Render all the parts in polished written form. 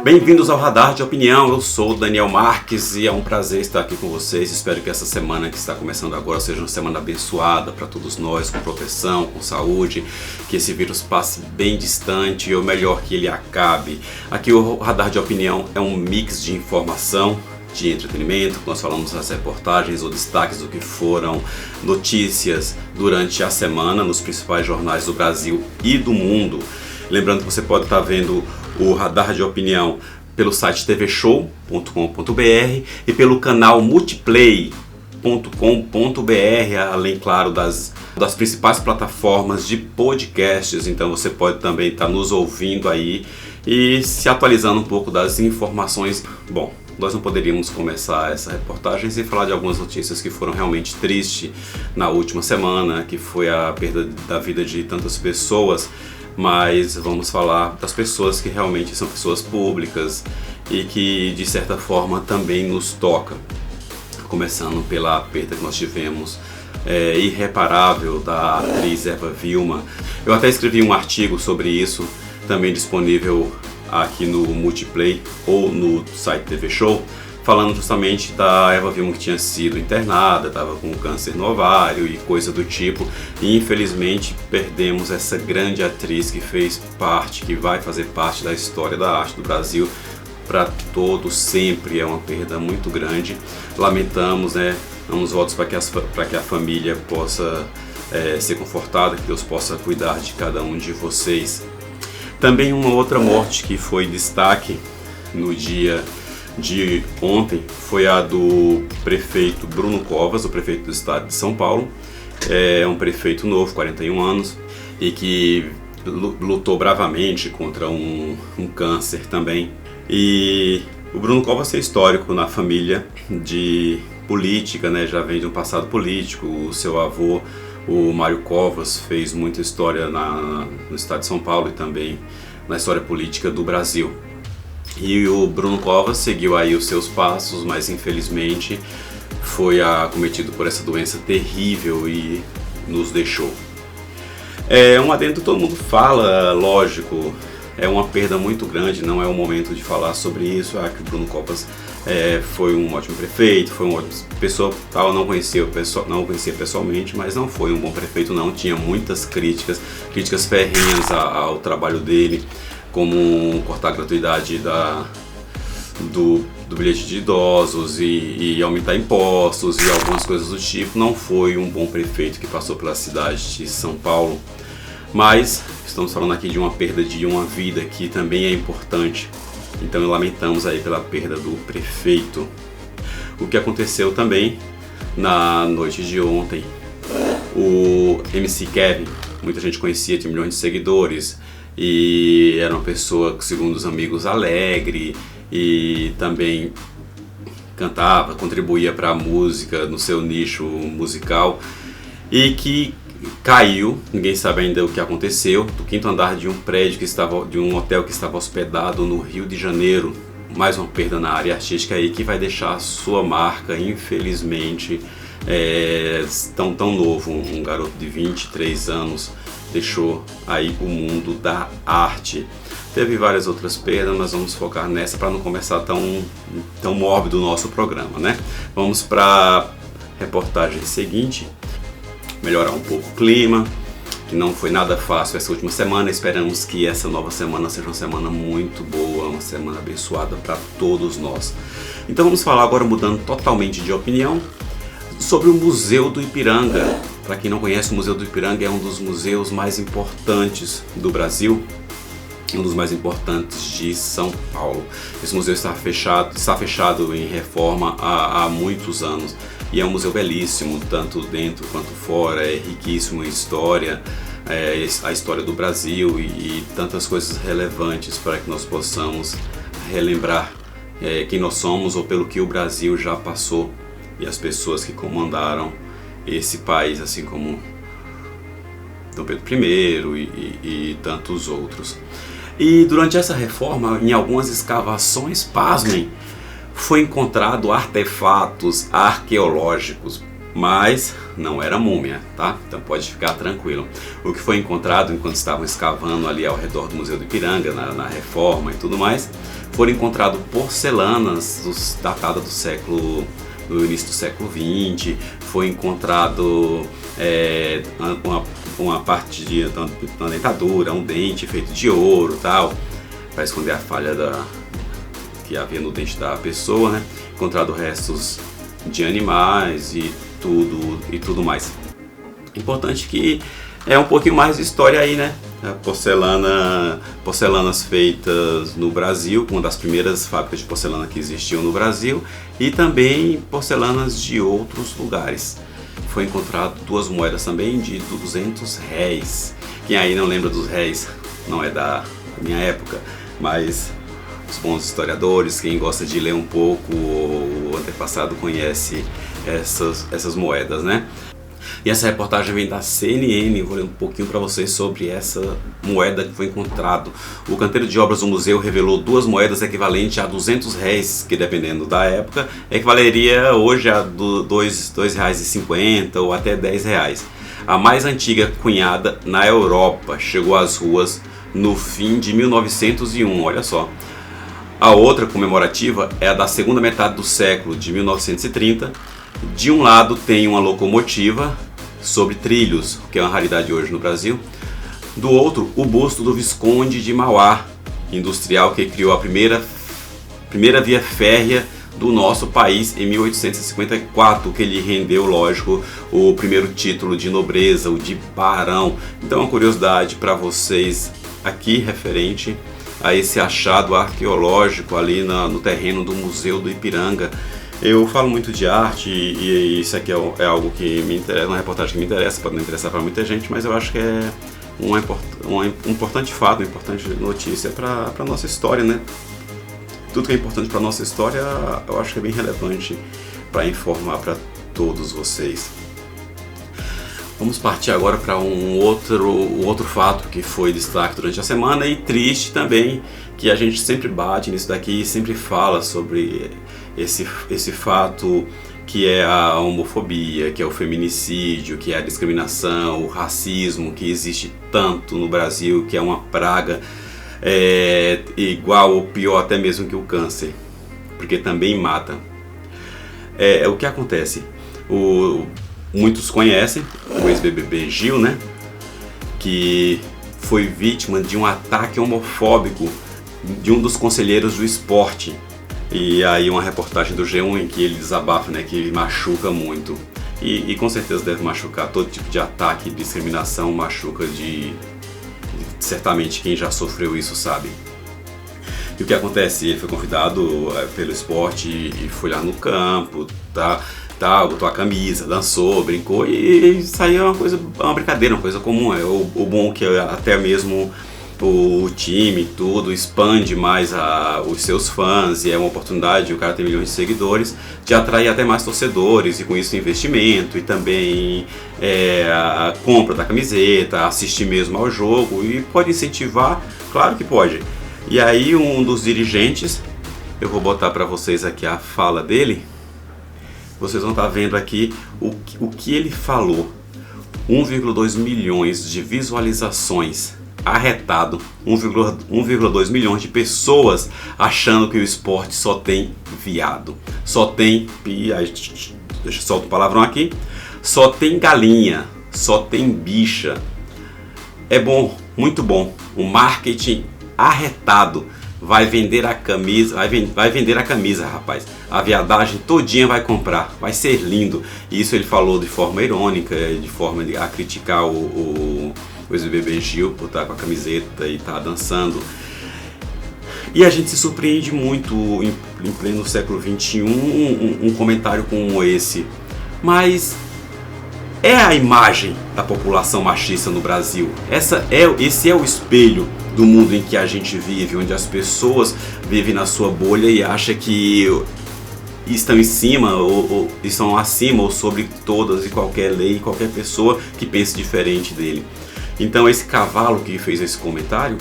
Bem-vindos ao Radar de Opinião, eu sou o Daniel Marques e é um prazer estar aqui com vocês. Espero que essa semana que está começando agora seja uma semana abençoada para todos nós, com proteção, com saúde, que esse vírus passe bem distante ou melhor, que ele acabe. Aqui o Radar de Opinião é um mix de informação, de entretenimento, nós falamos nas reportagens ou destaques do que foram notícias durante a semana nos principais jornais do Brasil e do mundo. Lembrando que você pode estar vendo o Radar de Opinião pelo site tvshow.com.br e pelo canal multiplay.com.br, além, claro, das principais plataformas de podcasts. Então você pode também estar nos ouvindo aí e se atualizando um pouco das informações. Bom, nós não poderíamos começar essa reportagem sem falar de algumas notícias que foram realmente tristes na última semana, que foi a perda da vida de tantas pessoas. Mas vamos falar das pessoas que realmente são pessoas públicas e que de certa forma também nos toca. Começando pela perda que nós tivemos irreparável da atriz Eva Vilma. Eu até escrevi um artigo sobre isso, também disponível aqui no Multiplay ou no site TV Show, falando justamente da Eva Vilma, que tinha sido internada, estava com câncer no ovário e coisa do tipo, e infelizmente perdemos essa grande atriz que fez parte, que vai fazer parte da história da arte do Brasil para todo sempre. É uma perda muito grande, lamentamos, damos votos para que a família possa ser confortada, que Deus possa cuidar de cada um de vocês. Também uma outra morte que foi destaque no dia de ontem foi a do prefeito Bruno Covas, o prefeito do estado de São Paulo. É um prefeito novo, 41 anos, e que lutou bravamente contra um câncer também. E o Bruno Covas é histórico na família de política, já vem de um passado político. O seu avô, o Mário Covas, fez muita história no estado de São Paulo e também na história política do Brasil. E o Bruno Covas seguiu aí os seus passos, mas infelizmente foi acometido por essa doença terrível e nos deixou. Um adendo, todo mundo fala, lógico, é uma perda muito grande, não é o momento de falar sobre isso. Que o Bruno Covas foi um ótimo prefeito, foi uma ótima pessoa, eu não o conhecia pessoalmente, mas não foi um bom prefeito não, tinha muitas críticas ferrenhas ao trabalho dele, como cortar a gratuidade do bilhete de idosos e aumentar impostos e algumas coisas do tipo. Não foi um bom prefeito que passou pela cidade de São Paulo, mas estamos falando aqui de uma perda de uma vida que também é importante, então lamentamos aí pela perda do prefeito. O que aconteceu também na noite de ontem, o MC Kevin, muita gente conhecia, tinha milhões de seguidores, e era uma pessoa, segundo os amigos, alegre e também cantava, contribuía para a música no seu nicho musical, e que caiu, ninguém sabe ainda o que aconteceu, do quinto andar de um prédio de um hotel que estava hospedado no Rio de Janeiro. Mais uma perda na área artística aí que vai deixar sua marca, infelizmente. Tão novo, um garoto de 23 anos deixou aí o mundo da arte. Teve várias outras perdas, mas vamos focar nessa para não começar tão mórbido o nosso programa, Vamos para a reportagem seguinte, melhorar um pouco o clima, que não foi nada fácil essa última semana. Esperamos que essa nova semana seja uma semana muito boa, uma semana abençoada para todos nós. Então vamos falar agora, mudando totalmente de opinião, sobre o Museu do Ipiranga. Para quem não conhece, o Museu do Ipiranga é um dos museus mais importantes do Brasil, um dos mais importantes de São Paulo. Esse museu está fechado em reforma há muitos anos e é um museu belíssimo, tanto dentro quanto fora. É riquíssimo em história, a história do Brasil e tantas coisas relevantes para que nós possamos relembrar quem nós somos ou pelo que o Brasil já passou e as pessoas que comandaram esse país, assim como Dom Pedro I e tantos outros. E durante essa reforma, em algumas escavações, pasmem, foi encontrado artefatos arqueológicos mas não era múmia, tá? Então pode ficar tranquilo. O que foi encontrado enquanto estavam escavando ali ao redor do Museu do Ipiranga, na reforma e tudo mais, foram encontradas porcelanas datadas do início do século XX, foi encontrado uma parte de uma dentadura, um dente feito de ouro, tal, para esconder a falha que havia no dente da pessoa, né? Encontrado restos de animais e tudo mais. Importante que é um pouquinho mais de história aí, né? Porcelanas feitas no Brasil, uma das primeiras fábricas de porcelana que existiam no Brasil, e também porcelanas de outros lugares. Foi encontrado 2 moedas também de R$200. Quem aí não lembra dos réis, não é da minha época, mas os bons historiadores, quem gosta de ler um pouco o antepassado conhece essas moedas, né? E essa reportagem vem da CNN, vou ler um pouquinho para vocês sobre essa moeda que foi encontrado. O canteiro de obras do museu revelou 2 moedas equivalentes a R$200, que dependendo da época, equivaleria hoje a R$2,50 ou até R$10. A mais antiga cunhada na Europa chegou às ruas no fim de 1901, olha só. A outra comemorativa é a da segunda metade do século, de 1930. De um lado tem uma locomotiva sobre trilhos, que é uma raridade hoje no Brasil. Do outro, o busto do Visconde de Mauá, industrial que criou a primeira via férrea do nosso país em 1854, que lhe rendeu, lógico, o primeiro título de nobreza, o de barão. Então, uma curiosidade para vocês aqui referente a esse achado arqueológico ali no terreno do Museu do Ipiranga. Eu falo muito de arte e isso aqui é algo que me interessa, uma reportagem que me interessa, pode não interessar para muita gente, mas eu acho que é um importante fato, uma importante notícia para a nossa história, né? Tudo que é importante para a nossa história eu acho que é bem relevante para informar para todos vocês. Vamos partir agora para um outro fato que foi destaque durante a semana e triste também, que a gente sempre bate nisso daqui e sempre fala sobre esse fato que é a homofobia, que é o feminicídio, que é a discriminação, o racismo que existe tanto no Brasil, que é uma praga igual ou pior até mesmo que o câncer, porque também mata. O que acontece? Muitos conhecem o ex-BBB Gil, né? Que foi vítima de um ataque homofóbico de um dos conselheiros do esporte. E aí uma reportagem do G1 em que ele desabafa, né, que ele machuca muito. E com certeza deve machucar, todo tipo de ataque e discriminação machuca certamente quem já sofreu isso sabe. E o que acontece? Ele foi convidado pelo esporte e foi lá no campo, botou a camisa, dançou, brincou e saiu uma brincadeira, uma coisa comum. O bom que até mesmo o time tudo expande mais os seus fãs e é uma oportunidade, o cara tem milhões de seguidores, de atrair até mais torcedores e com isso investimento e também a compra da camiseta, assistir mesmo ao jogo e pode incentivar, claro que pode. E aí um dos dirigentes, eu vou botar para vocês aqui a fala dele, vocês vão estar vendo aqui o que ele falou. 1,2 milhões de visualizações arretado, 1,2 milhões de pessoas achando que o esporte só tem viado, só tem, deixa eu soltar o palavrão aqui, só tem galinha, só tem bicha. É bom, muito bom, o marketing arretado vai vender a camisa, vai vender a camisa, rapaz. A viadagem todinha vai comprar, vai ser lindo. E isso ele falou de forma irônica, de forma a criticar o ex-BBB Gil por estar com a camiseta e estar dançando. E a gente se surpreende muito em pleno século XXI um comentário como esse. Mas é a imagem da população machista no Brasil. Esse é o espelho do mundo em que a gente vive, onde as pessoas vivem na sua bolha e acham que estão em cima ou estão acima ou sobre todas e qualquer lei, qualquer pessoa que pense diferente dele. Então esse cavalo que fez esse comentário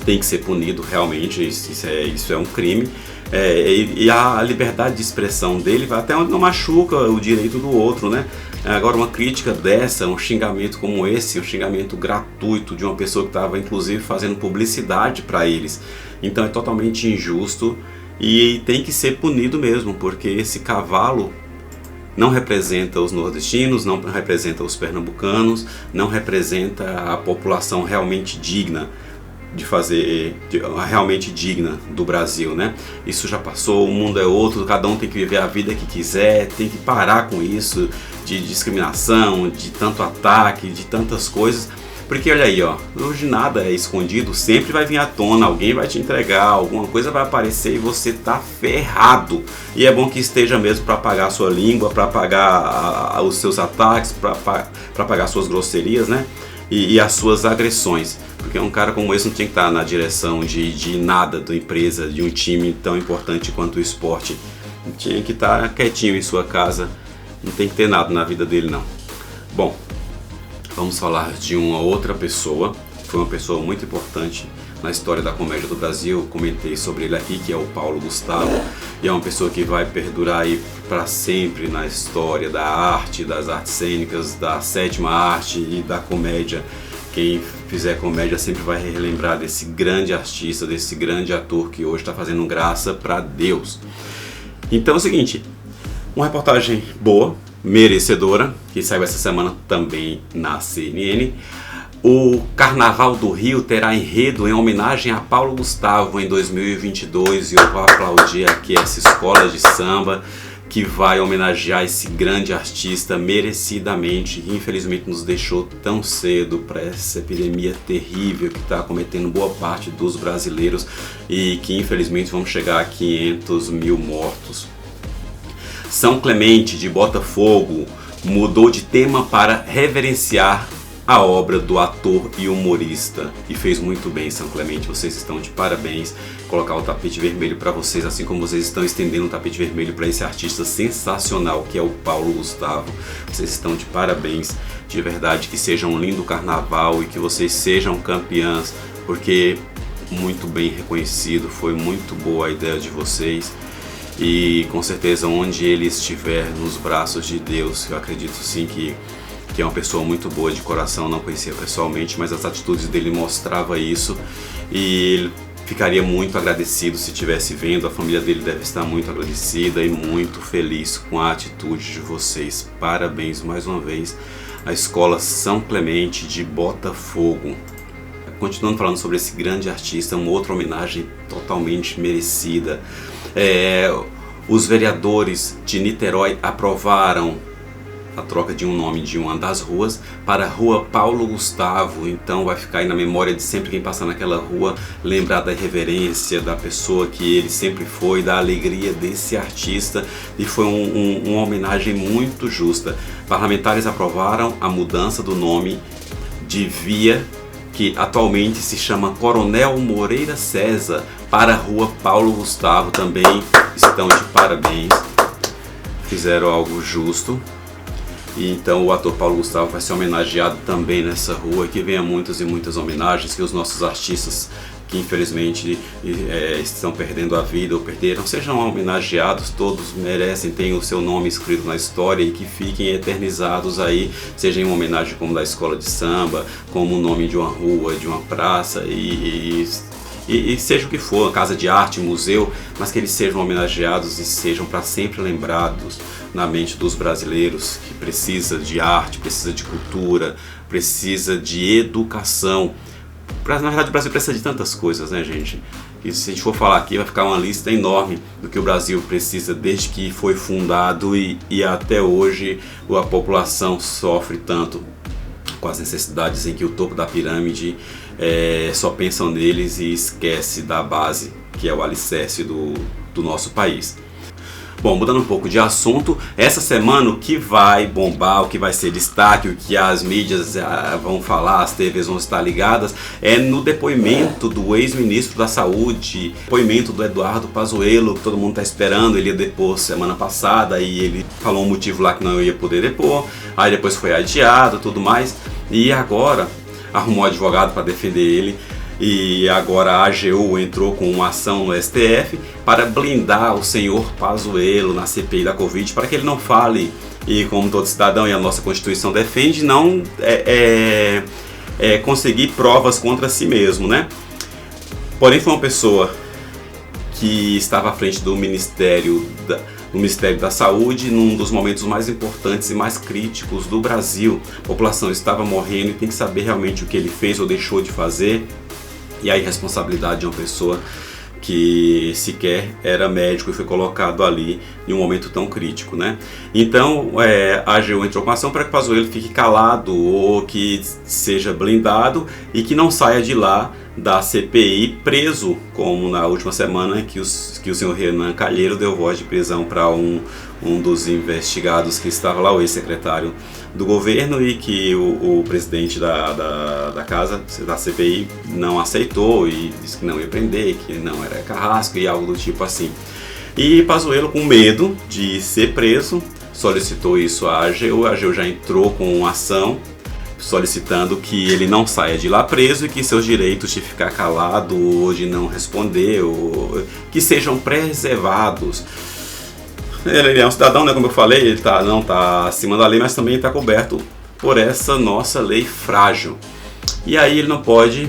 tem que ser punido realmente, isso é um crime. E a liberdade de expressão dele vai até onde não machuca o direito do outro, né? Agora, uma crítica dessa, um xingamento como esse, um xingamento gratuito de uma pessoa que estava inclusive fazendo publicidade para eles, então é totalmente injusto e tem que ser punido mesmo, porque esse cavalo não representa os nordestinos, não representa os pernambucanos, não representa a população realmente digna realmente digna do Brasil, né? Isso já passou, o mundo é outro, cada um tem que viver a vida que quiser, tem que parar com isso de discriminação, de tanto ataque, de tantas coisas, porque olha aí, ó, hoje nada é escondido, sempre vai vir à tona, alguém vai te entregar, alguma coisa vai aparecer e você tá ferrado. E é bom que esteja mesmo para pagar a sua língua, para pagar os seus ataques, para pagar suas grosserias, né? E as suas agressões, porque um cara como esse não tinha que estar na direção de nada da empresa, de um time tão importante quanto o esporte. Tinha que estar quietinho em sua casa, não tem que ter nada na vida dele não. Bom, vamos falar de uma outra pessoa, foi uma pessoa muito importante na história da comédia do Brasil, comentei sobre ele aqui, que é o Paulo Gustavo, e é uma pessoa que vai perdurar aí para sempre na história da arte, das artes cênicas, da sétima arte e da comédia. Quem fizer comédia sempre vai relembrar desse grande artista, desse grande ator que hoje está fazendo graça para Deus. Então é o seguinte, uma reportagem boa, merecedora, que saiu essa semana também na CNN. O Carnaval do Rio terá enredo em homenagem a Paulo Gustavo em 2022 e eu vou aplaudir aqui essa escola de samba que vai homenagear esse grande artista merecidamente, que infelizmente nos deixou tão cedo para essa epidemia terrível que está acometendo boa parte dos brasileiros e que infelizmente vamos chegar a 500 mil mortos. São Clemente de Botafogo mudou de tema para reverenciar a obra do ator e humorista e fez muito bem. São Clemente, vocês estão de parabéns. Colocar o tapete vermelho para vocês, assim como vocês estão estendendo o tapete vermelho para esse artista sensacional que é o Paulo Gustavo. Vocês estão de parabéns, de verdade, que seja um lindo carnaval e que vocês sejam campeãs, porque muito bem reconhecido, foi muito boa a ideia de vocês. E com certeza onde ele estiver nos braços de Deus, eu acredito sim que é uma pessoa muito boa de coração, não conhecia pessoalmente, mas as atitudes dele mostravam isso e ele ficaria muito agradecido se estivesse vendo, a família dele deve estar muito agradecida e muito feliz com a atitude de vocês. Parabéns mais uma vez à Escola São Clemente de Botafogo. Continuando falando sobre esse grande artista, uma outra homenagem totalmente merecida. Os vereadores de Niterói aprovaram a troca de um nome de uma das ruas para a Rua Paulo Gustavo. Então vai ficar aí na memória de sempre quem passar naquela rua, lembrar da reverência, da pessoa que ele sempre foi, da alegria desse artista, e foi uma homenagem muito justa. Parlamentares aprovaram a mudança do nome de via, que atualmente se chama Coronel Moreira César, para a Rua Paulo Gustavo. Também estão de parabéns, fizeram algo justo. E então o ator Paulo Gustavo vai ser homenageado também nessa rua, que venha muitas e muitas homenagens, que os nossos artistas que infelizmente estão perdendo a vida ou perderam, sejam homenageados, todos merecem, têm o seu nome escrito na história e que fiquem eternizados aí, seja em uma homenagem como da escola de samba, como o nome de uma rua, de uma praça e seja o que for, casa de arte, museu, mas que eles sejam homenageados e sejam para sempre lembrados na mente dos brasileiros, que precisa de arte, precisa de cultura, precisa de educação. Na verdade o Brasil precisa de tantas coisas, né, gente? E se a gente for falar aqui vai ficar uma lista enorme do que o Brasil precisa desde que foi fundado e até hoje a população sofre tanto com as necessidades em que o topo da pirâmide só pensam neles e esquece da base, que é o alicerce do nosso país. Bom, mudando um pouco de assunto, essa semana o que vai bombar, o que vai ser destaque, o que as mídias vão falar, as TVs vão estar ligadas, é no depoimento do ex-ministro da Saúde, depoimento do Eduardo Pazuello, que todo mundo está esperando. Ele ia depor semana passada e ele falou um motivo lá que não ia poder depor, aí depois foi adiado, tudo mais, e agora arrumou advogado para defender ele. E agora a AGU entrou com uma ação no STF para blindar o senhor Pazuello na CPI da Covid, para que ele não fale, e como todo cidadão e a nossa Constituição defende, não conseguir provas contra si mesmo, né? Porém, foi uma pessoa que estava à frente do Ministério da Saúde num dos momentos mais importantes e mais críticos do Brasil. A população estava morrendo e tem que saber realmente o que ele fez ou deixou de fazer, e a irresponsabilidade de uma pessoa que sequer era médico e foi colocado ali em um momento tão crítico, né? Então a AGU entrou com ação para que o Pazuello fique calado ou que seja blindado e que não saia de lá da CPI preso, como na última semana que o senhor Renan Calheiro deu voz de prisão para um dos investigados que estava lá, o ex-secretário do governo, e que o presidente da casa, da CPI, não aceitou e disse que não ia prender, que não era carrasco e algo do tipo assim. E Pazuello, com medo de ser preso, solicitou isso à AGU. A AGU já entrou com uma ação solicitando que ele não saia de lá preso e que seus direitos de ficar calado ou de não responder, ou que sejam preservados. Ele é um cidadão, né, como eu falei, ele não está acima da lei, mas também está coberto por essa nossa lei frágil. E aí ele não pode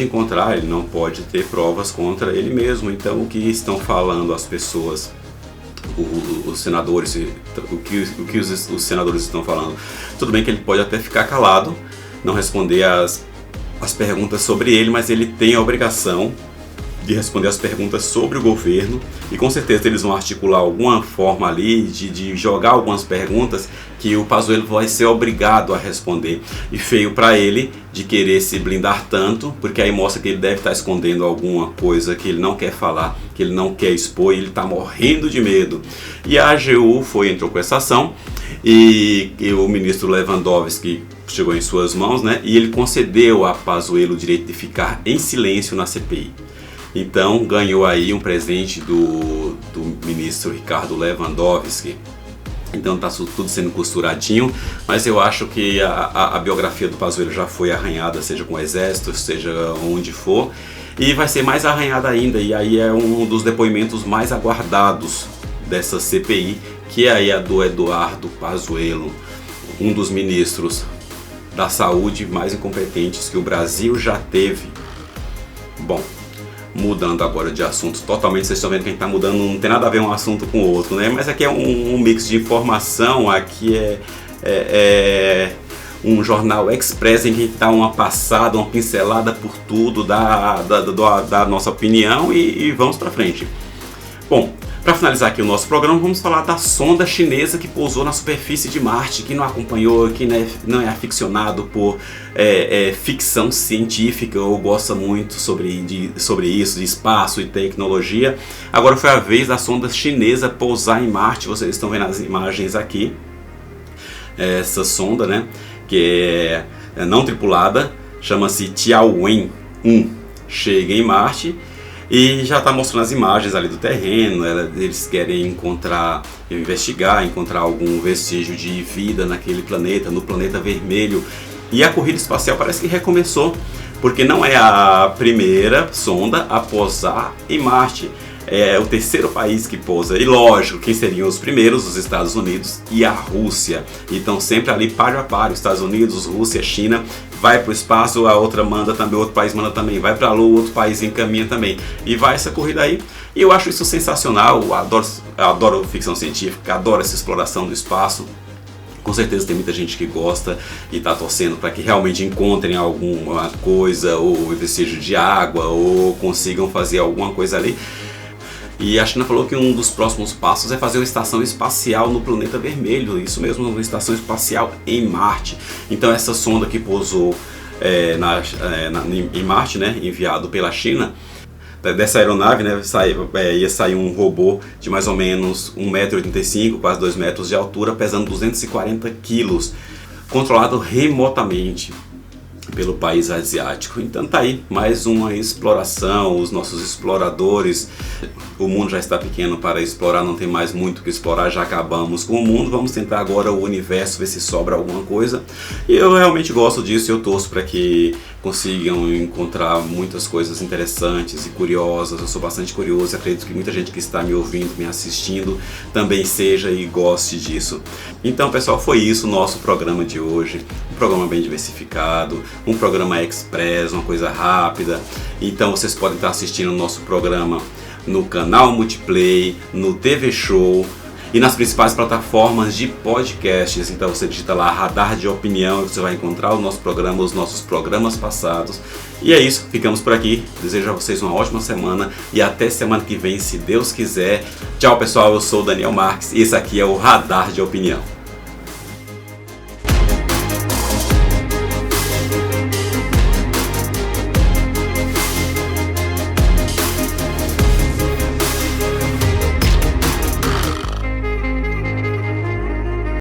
encontrar, ele não pode ter provas contra ele mesmo. Então o que estão falando as pessoas, os senadores, o que os senadores estão falando? Tudo bem que ele pode até ficar calado, não responder as perguntas sobre ele, mas ele tem a obrigação de responder as perguntas sobre o governo, e com certeza eles vão articular alguma forma ali de jogar algumas perguntas que o Pazuello vai ser obrigado a responder. E feio para ele de querer se blindar tanto, porque aí mostra que ele deve estar escondendo alguma coisa que ele não quer falar, que ele não quer expor, e ele está morrendo de medo. E a AGU entrou com essa ação, e o ministro Lewandowski chegou em suas mãos, né? E ele concedeu a Pazuello o direito de ficar em silêncio na CPI. Então ganhou aí um presente do ministro Ricardo Lewandowski. Então está tudo sendo costuradinho, mas eu acho que a biografia do Pazuello já foi arranhada, seja com o exército, seja onde for, e vai ser mais arranhada ainda. E aí é um dos depoimentos mais aguardados dessa CPI, que é aí a do Eduardo Pazuello, um dos ministros da saúde mais incompetentes que o Brasil já teve. Bom, mudando agora de assunto totalmente, vocês estão vendo que a gente está mudando, não tem nada a ver um assunto com o outro, né? Mas aqui é um mix de informação, aqui é um jornal express em que a gente dá uma passada, uma pincelada por tudo, da nossa opinião e vamos para frente. Bom, para finalizar aqui o nosso programa, vamos falar da sonda chinesa que pousou na superfície de Marte. Quem não acompanhou, quem não é aficionado por ficção científica ou gosta muito sobre isso, de espaço e tecnologia, agora foi a vez da sonda chinesa pousar em Marte. Vocês estão vendo as imagens aqui. Essa sonda, né, que é não tripulada, chama-se Tianwen-1, chega em Marte. E já está mostrando as imagens ali do terreno. Eles querem investigar algum vestígio de vida naquele planeta, no planeta vermelho. E a corrida espacial parece que recomeçou, porque não é a primeira sonda a pousar em Marte. É o terceiro país que pousa. E lógico, quem seriam os primeiros? Os Estados Unidos e a Rússia. Então sempre ali páreo a páreo, Estados Unidos, Rússia, China. Vai para o espaço, a outra manda também, outro país manda também, vai para a Lua, outro país encaminha também. E vai essa corrida aí. E eu acho isso sensacional, eu adoro ficção científica, adoro essa exploração do espaço. Com certeza tem muita gente que gosta e está torcendo para que realmente encontrem alguma coisa, ou vestígio de água, ou consigam fazer alguma coisa ali. E a China falou que um dos próximos passos é fazer uma estação espacial no planeta vermelho, isso mesmo, uma estação espacial em Marte. Então essa sonda que pousou em Marte, né, enviado pela China, dessa aeronave, né, ia sair um robô de mais ou menos 1,85 m, quase 2 metros de altura, pesando 240 kg, controlado remotamente. pelo país asiático. Então tá aí, mais uma exploração, os nossos exploradores. O mundo já está pequeno para explorar, não tem mais muito o que explorar, já acabamos com o mundo, vamos tentar agora o universo, ver se sobra alguma coisa. E eu realmente gosto disso, eu torço para que consigam encontrar muitas coisas interessantes e curiosas. Eu sou bastante curioso e acredito que muita gente que está me ouvindo, me assistindo, também seja e goste disso. Então, pessoal, foi isso o nosso programa de hoje. Um programa bem diversificado, um programa express, uma coisa rápida. Então vocês podem estar assistindo o nosso programa no canal Multiplay, no TV Show e nas principais plataformas de podcasts. Então você digita lá Radar de Opinião e você vai encontrar o nosso programa, os nossos programas passados. E é isso, ficamos por aqui. Desejo a vocês uma ótima semana e até semana que vem, se Deus quiser. Tchau, pessoal, eu sou o Daniel Marques e esse aqui é o Radar de Opinião.